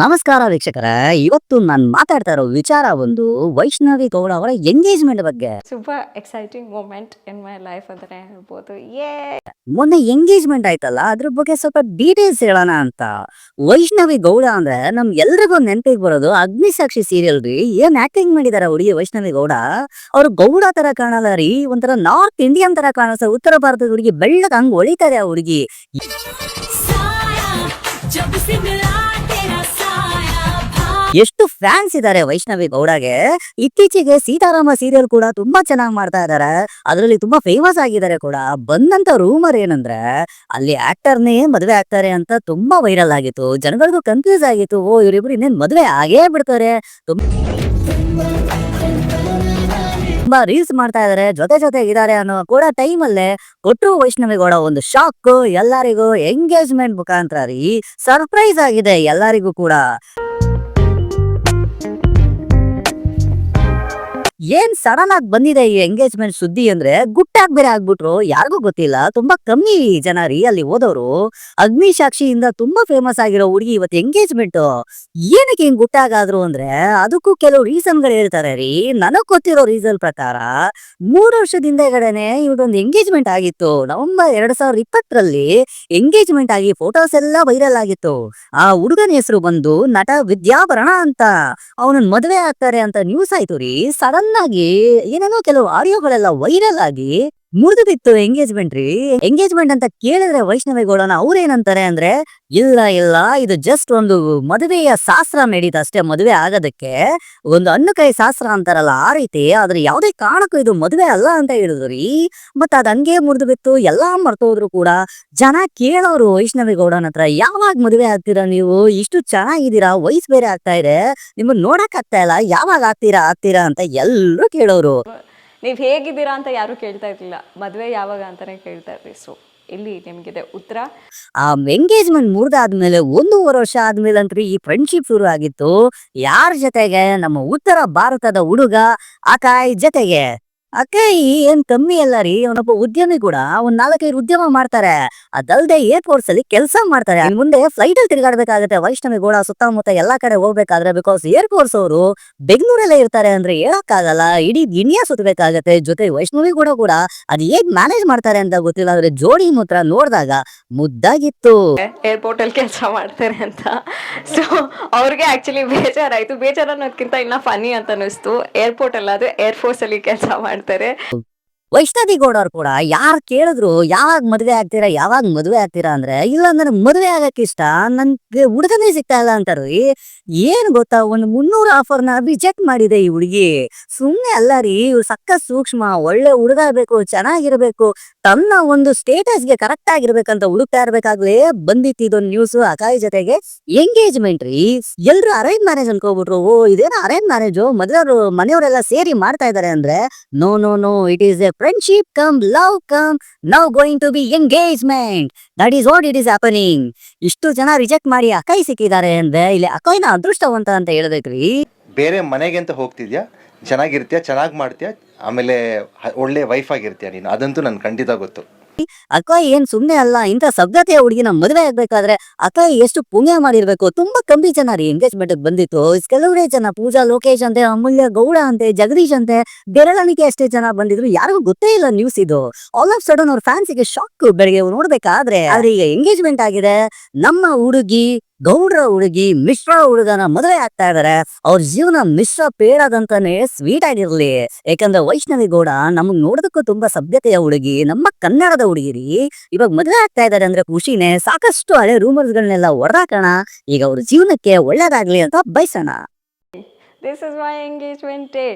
ನಮಸ್ಕಾರ ವೀಕ್ಷಕರೇ, ಇವತ್ತು ನಾನು ಮಾತಾಡ್ತಾ ಇರೋ ವಿಚಾರ ಒಂದು ವೈಷ್ಣವಿ ಗೌಡ ಅವರ ಎಂಗೇಜ್ಮೆಂಟ್ ಬಗ್ಗೆ. Super exciting moment in my life ಅಂತಾನೆ ಹೇಳ್ಬೋದು. ಮೊನ್ನೆ ಎಂಗೇಜ್ಮೆಂಟ್ ಆಯ್ತಲ್ಲ, ಅದ್ರ ಬಗ್ಗೆ ಸ್ವಲ್ಪ ಡೀಟೇಲ್ಸ್ ಹೇಳೋಣ ಅಂತ. ವೈಷ್ಣವಿ ಗೌಡ ಅಂದ್ರೆ ನಮ್ ಎಲ್ರಿಗೂ ನೆನಪಿಗೆ ಬರೋದು ಅಗ್ನಿಸಾಕ್ಷಿ ಸೀರಿಯಲ್ ರೀ. ಏನ್ ಆಕ್ಟಿಂಗ್ ಮಾಡಿದಾರೆ ಹುಡುಗಿ ವೈಷ್ಣವಿ ಗೌಡ. ಅವ್ರು ಗೌಡ ತರ ಕಾಣಲ್ಲ ರೀ, ಒಂಥರ ನಾರ್ತ್ ಇಂಡಿಯನ್ ತರ ಕಾಣಿಸ್ತಾರೆ. ಉತ್ತರ ಭಾರತದ ಹುಡುಗಿ ಬೆಳ್ಳಗ್ ಹಂಗ್ ಹೊಳಿತಾರೆ ಆ ಹುಡುಗಿ. ಎಷ್ಟು ಫ್ಯಾನ್ಸ್ ಇದಾರೆ ವೈಷ್ಣವಿ ಗೌಡಗೆ. ಇತ್ತೀಚೆಗೆ ಸೀತಾರಾಮ ಸೀರಿಯಲ್ ಕೂಡ ತುಂಬಾ ಚೆನ್ನಾಗಿ ಮಾಡ್ತಾ ಇದಾರೆ, ಅದ್ರಲ್ಲಿ ತುಂಬಾ ಫೇಮಸ್ ಆಗಿದ್ದಾರೆ ಕೂಡ. ಬಂದಂತ ರೂಮರ್ ಏನಂದ್ರೆ ಅಲ್ಲಿ ಆಕ್ಟರ್ನೇ ಮದ್ವೆ ಆಗ್ತಾರೆ ಅಂತ ತುಂಬಾ ವೈರಲ್ ಆಗಿತ್ತು. ಜನಗಳಿಗೂ ಕನ್ಫ್ಯೂಸ್ ಆಗಿತ್ತು, ಓ ಇವರಿಬ್ರು ಇನ್ನೇನ್ ಮದ್ವೆ ಆಗೇ ಬಿಡ್ತಾರೆ. ತುಂಬಾ ರೀಲ್ಸ್ ಮಾಡ್ತಾ ಇದಾರೆ, ಜೊತೆ ಇದಾರೆ ಅನ್ನೋ ಕೂಡ ಟೈಮ್ ಅಲ್ಲೇ ಕೊಟ್ಟರು ವೈಷ್ಣವಿ ಗೌಡ ಒಂದು ಶಾಕ್ ಎಲ್ಲರಿಗೂ. ಎಂಗೇಜ್ಮೆಂಟ್ ಮುಖಾಂತರ ರೀ ಸರ್ಪ್ರೈಸ್ ಆಗಿದೆ ಎಲ್ಲರಿಗೂ ಕೂಡ. ಏನ್ ಸಡನ್ ಆಗಿ ಬಂದಿದೆ ಈ ಎಂಗೇಜ್ಮೆಂಟ್ ಸುದ್ದಿ ಅಂದ್ರೆ, ಗುಟ್ಟಾಗ್ ಬೇರೆ ಆಗ್ಬಿಟ್ರು, ಯಾರಿಗೂ ಗೊತ್ತಿಲ್ಲ. ತುಂಬಾ ಕಮ್ಮಿ ಜನ ರೀ ಅಲ್ಲಿ ಹೋದವರು. ಅಗ್ನಿಸಾಕ್ಷಿಯಿಂದ ತುಂಬಾ ಫೇಮಸ್ ಆಗಿರೋ ಹುಡುಗಿ ಇವತ್ತು ಎಂಗೇಜ್ಮೆಂಟ್. ಏನಕ್ಕೆ ಹಿಂಗ್ ಗುಟ್ಟಾಗಾದ್ರು ಅಂದ್ರೆ ಅದಕ್ಕೂ ಕೆಲವು ರೀಸನ್ ಗಳು ಹೇಳ್ತಾರೆ ರೀ. ನನಗ್ ಗೊತ್ತಿರೋ ರೀಸನ್ ಪ್ರಕಾರ 3 ವರ್ಷದ ಹಿಂದೆಗಡೆನೆ ಇವ್ರದೊಂದು ಎಂಗೇಜ್ಮೆಂಟ್ ಆಗಿತ್ತು. ನವೆಂಬರ್ 2020ರಲ್ಲಿ ಎಂಗೇಜ್ಮೆಂಟ್ ಆಗಿ ಫೋಟೋಸ್ ಎಲ್ಲ ವೈರಲ್ ಆಗಿತ್ತು. ಆ ಹುಡುಗನ ಹೆಸರು ಬಂದು ನಟ ವಿದ್ಯಾಭರಣ ಅಂತ. ಅವನನ್ನ ಮದುವೆ ಆಗ್ತಾರೆ ಅಂತ ನ್ಯೂಸ್ ಆಯ್ತು ರೀ. ಸಡನ್ ಆಗಿ ಏನೇನೋ ಕೆಲವು ಆಡಿಯೋಗಳೆಲ್ಲ ವೈರಲ್ ಆಗಿ ಮುರಿದು ಬಿತ್ತು ಎಂಗೇಜ್ಮೆಂಟ್ ರೀ. ಎಂಗೇಜ್ಮೆಂಟ್ ಅಂತ ಕೇಳಿದ್ರೆ ವೈಷ್ಣವಿ ಗೌಡನ ಅವ್ರೇನಂತಾರೆ ಅಂದ್ರೆ, ಇಲ್ಲ ಇದು ಜಸ್ಟ್ ಒಂದು ಮದುವೆಯ ಶಾಸ್ತ್ರ ನಡೀತ ಅಷ್ಟೇ, ಮದುವೆ ಆಗೋದಕ್ಕೆ ಒಂದು ಹಣ್ಣುಕಾಯಿ ಶಾಸ್ತ್ರ ಅಂತಾರಲ್ಲ ಆ ರೀತಿ. ಆದ್ರೆ ಯಾವ್ದೇ ಕಾರಣಕ್ಕೂ ಇದು ಮದುವೆ ಅಲ್ಲ ಅಂತ ಹೇಳಿದ್ರು ರೀ. ಮತ್ ಅದ್ ಹಂಗೆ ಮುರಿದು ಬಿತ್ತು, ಎಲ್ಲಾ ಮರ್ತೋದ್ರು ಕೂಡ. ಜನ ಕೇಳೋರು ವೈಷ್ಣವಿ ಗೌಡನ ಹತ್ರ, ಯಾವಾಗ ಮದುವೆ ಆಗ್ತೀರಾ ನೀವು, ಇಷ್ಟು ಚೆನ್ನಾಗಿದ್ದೀರಾ, ವಯಸ್ಸು ಬೇರೆ ಆಗ್ತಾ ಇದೆ, ನಿಮ್ಮನ್ನ ನೋಡಕ್ ಆಗ್ತಾ ಇಲ್ಲ, ಯಾವಾಗ ಆಗ್ತೀರಾ ಅಂತ ಎಲ್ರು ಕೇಳೋರು. ನೀವು ಹೇಗಿದ್ದೀರಾ ಅಂತ ಯಾರು ಕೇಳ್ತಾ ಇರ್ಲಿಲ್ಲ, ಮದುವೆ ಯಾವಾಗ ಅಂತಾನೆ ಕೇಳ್ತಾ ಇರ್ರಿ. ಸೊ ಇಲ್ಲಿ ನಿಮ್ಗಿದೆ ಉತ್ತರ. ಆ ಎಂಗೇಜ್ಮೆಂಟ್ ಮುರಿದಾದ್ಮೇಲೆ 1.5 ವರ್ಷ ಆದ್ಮೇಲೆ ಅಂತ್ರಿ ಈ ಫ್ರೆಂಡ್ಶಿಪ್ ಶುರು ಆಗಿತ್ತು. ಯಾರ ಜೊತೆಗೆ? ನಮ್ಮ ಉತ್ತರ ಭಾರತದ ಹುಡುಗ ಅಕಾಯ್ ಜೊತೆಗೆ. ಅಕಾಯ್ ಏನ್ ಕಮ್ಮಿ ಅಲ್ಲ ರೀ, ಅವನೊಬ್ಬ ಉದ್ಯಮಿ ಕೂಡ. ಒಂದ್ 4-5 ಉದ್ಯಮ ಮಾಡ್ತಾರೆ. ಅದಲ್ದೆ ಏರ್ಪೋರ್ಟ್ಸ್ ಅಲ್ಲಿ ಕೆಲಸ ಮಾಡ್ತಾರೆ. ಮುಂದೆ ಫ್ಲೈಟ್ ಅಲ್ಲಿ ತಿರುಗಾಡ್ಬೇಕಾಗತ್ತೆ ವೈಷ್ಣವಿ ಗೌಡ ಸುತ್ತಮುತ್ತ ಎಲ್ಲಾ ಕಡೆ ಹೋಗ್ಬೇಕಾದ್ರೆ. ಬಿಕಾಸ್ ಏರ್ಫೋರ್ಸ್ ಅವರು ಬೆಂಗಳೂರಲ್ಲೇ ಇರ್ತಾರೆ ಅಂದ್ರೆ ಹೇಳಕ್ಕಾಗಲ್ಲ, ಇಡೀ ಇಂಡಿಯಾ ಸುತ್ತಬೇಕಾಗತ್ತೆ. ಜೊತೆ ವೈಷ್ಣವಿ ಕೂಡ ಅದ್ ಹೇಗ್ ಮ್ಯಾನೇಜ್ ಮಾಡ್ತಾರೆ ಅಂತ ಗೊತ್ತಿಲ್ಲ. ಆದ್ರೆ ಜೋಡಿ ಮಾತ್ರ ನೋಡಿದಾಗ ಮುದ್ದಾಗಿತ್ತು. ಏರ್ಪೋರ್ಟ್ ಅಲ್ಲಿ ಕೆಲಸ ಮಾಡ್ತಾರೆ ಅಂತ. ಸೊ ಅವ್ರಿಗೆ ಆಕ್ಚುಲಿ ಬೇಜಾರಾಯ್ತು. ಬೇಜಾರು ಅನ್ನೋದಕ್ಕಿಂತ ಇನ್ನ ಫನಿ ಅಂತ ಅನಿಸ್ತು. ಏರ್ಪೋರ್ಟ್ ಅಲ್ಲಾದ್ರೆ ಏರ್ಫೋರ್ಸ್ ಅಲ್ಲಿ ಕೆಲಸ ಮಾಡ್ತಾರೆ. ವೈಷ್ಣವಿ ಗೌಡ ಅವ್ರು ಕೂಡ ಯಾರು ಕೇಳಿದ್ರು ಯಾವಾಗ ಮದುವೆ ಆಗ್ತೀರಾ ಅಂದ್ರೆ, ಇಲ್ಲ ನನಗೆ ಮದುವೆ ಆಗಕ್ಕೆ ಇಷ್ಟ, ನನ್ಗೆ ಹುಡುಗನೇ ಸಿಗ್ತಾ ಇಲ್ಲ ಅಂತಾರ್ರಿ. ಏನ್ ಗೊತ್ತಾ, ಒಂದು 300 ಆಫರ್ನ ರಿಜೆಕ್ಟ್ ಮಾಡಿದೆ ಈ ಹುಡುಗಿ. ಸುಮ್ನೆ ಅಲ್ಲ ರೀ, ಇವ್ರು ಸಕ್ಕ ಸೂಕ್ಷ್ಮ, ಒಳ್ಳೆ ಹುಡುಗ ಬೇಕು, ಚೆನ್ನಾಗಿರ್ಬೇಕು, ತನ್ನ ಒಂದು ಸ್ಟೇಟಸ್ಗೆ ಕರೆಕ್ಟ್ ಆಗಿರ್ಬೇಕಂತ ಹುಡುಕ್ತಾ ಇರ್ಬೇಕಾಗ್ಲೇ ಬಂದಿತ್ತು ಇದೊಂದು ನ್ಯೂಸ್. ಅಕಾಯ್ ಜೊತೆಗೆ ಎಂಗೇಜ್ಮೆಂಟ್ ರೀ. ಎಲ್ರು ಅರೇಂಜ್ ಮ್ಯಾರೇಜ್ ಅನ್ಕೋಬಿಟ್ರು. ಓ ಇದೇನೋ ಅರೇಂಜ್ ಮ್ಯಾರೇಜು, ಮನೆಯವರೆಲ್ಲ ಸೇರಿ ಮಾಡ್ತಾ ಇದಾರೆ ಅಂದ್ರೆ, no it is a friendship come love come now going to be engagement. That is what it is happening. ಇಷ್ಟು ಜನ ರಿಜೆಕ್ಟ್ ಮಾಡಿ ಅಕಾಯ್ ಸಿಕ್ಕಿದ್ದಾರೆ ಅಂದ್ರೆ ಇಲ್ಲಿ ಅಕಾಯ್ನ ಅದೃಷ್ಟವಂತ ಅಂತ ಹೇಳ್ಬೇಕ್ರಿ. ಬೇರೆ ಮನೆಗೆ ಅಂತ ಹೋಗ್ತಿದ್ಯಾ, ಚೆನ್ನಾಗಿರ್ತೀಯ, ಚೆನ್ನಾಗಿ ಮಾಡ್ತೀಯ, ಆಮೇಲೆ ಒಳ್ಳೆ ವೈಫ್ ಆಗಿರ್ತೀಯ ನೀನು, ಅದಂತೂ ನನ್ಗೆ ಖಂಡಿತ ಗೊತ್ತು. ಅಕಾಯ್ ಏನ್ ಸುಮ್ನೆ ಅಲ್ಲ. ಇಂಥ ಸಭ್ಯತೆಯ ಹುಡುಗಿನ ಮದುವೆ ಆಗ್ಬೇಕಾದ್ರೆ ಅಕಾಯ್ ಎಷ್ಟು ಪುಣ್ಯ ಮಾಡಿರ್ಬೇಕು. ತುಂಬಾ ಕಮ್ಮಿ ಜನ ರೀ ಎಂಗೇಜ್ಮೆಂಟ್ ಬಂದಿತ್ತು. ಕೆಲವರೇ ಜನ, ಪೂಜಾ ಲೋಕೇಶ್ ಅಂತೆ, ಅಮೂಲ್ಯ ಗೌಡ ಅಂತೆ, ಜಗದೀಶ್ ಅಂತೆ, ಬೆರಳಿಗೆ ಅಷ್ಟೇ ಜನ ಬಂದಿದ್ರು. ಯಾರಿಗೂ ಗೊತ್ತೇ ಇಲ್ಲ ನ್ಯೂಸ್ ಇದು. ಆಲ್ ಆಫ್ ಸಡನ್ ಅವ್ರ ಫ್ಯಾನ್ಸಿಗೆ ಶಾಕ್ ಬೆಳಗ್ಗೆ ನೋಡ್ಬೇಕಾದ್ರೆ. ಆದ್ರೆ ಈಗ ಎಂಗೇಜ್ಮೆಂಟ್ ಆಗಿದೆ. ನಮ್ಮ ಹುಡುಗಿ ಗೌಡ್ರ ಹುಡುಗಿ ಮಿಶ್ರ ಹುಡುಗನ ಮದುವೆ ಆಗ್ತಾ ಇದಾರೆ. ಅವ್ರ ಜೀವನ ಮಿಶ್ರ ಪೇಡದಂತಾನೆ ಸ್ವೀಟ್ ಆಗಿರ್ಲಿ. ಯಾಕಂದ್ರೆ ವೈಷ್ಣವಿ ಗೌಡ ನಮಗ್ ನೋಡೋದಕ್ಕೂ ತುಂಬಾ ಸಭ್ಯತೆಯ ಹುಡುಗಿ, ನಮ್ಮ ಕನ್ನಡದ ಹುಡುಗಿರಿ. ಇವಾಗ ಮದುವೆ ಆಗ್ತಾ ಇದಾರೆ ಅಂದ್ರೆ ಖುಷಿನೇ. ಸಾಕಷ್ಟು ಹಳೆ ರೂಮರ್ಸ್ ಗಳನ್ನೆಲ್ಲ ಹೊಡೆದಾಕೋಣ. ಈಗ ಅವ್ರ ಜೀವನಕ್ಕೆ ಒಳ್ಳೇದಾಗ್ಲಿ ಅಂತ ಬಯಸೋಣ. This is my engagement day.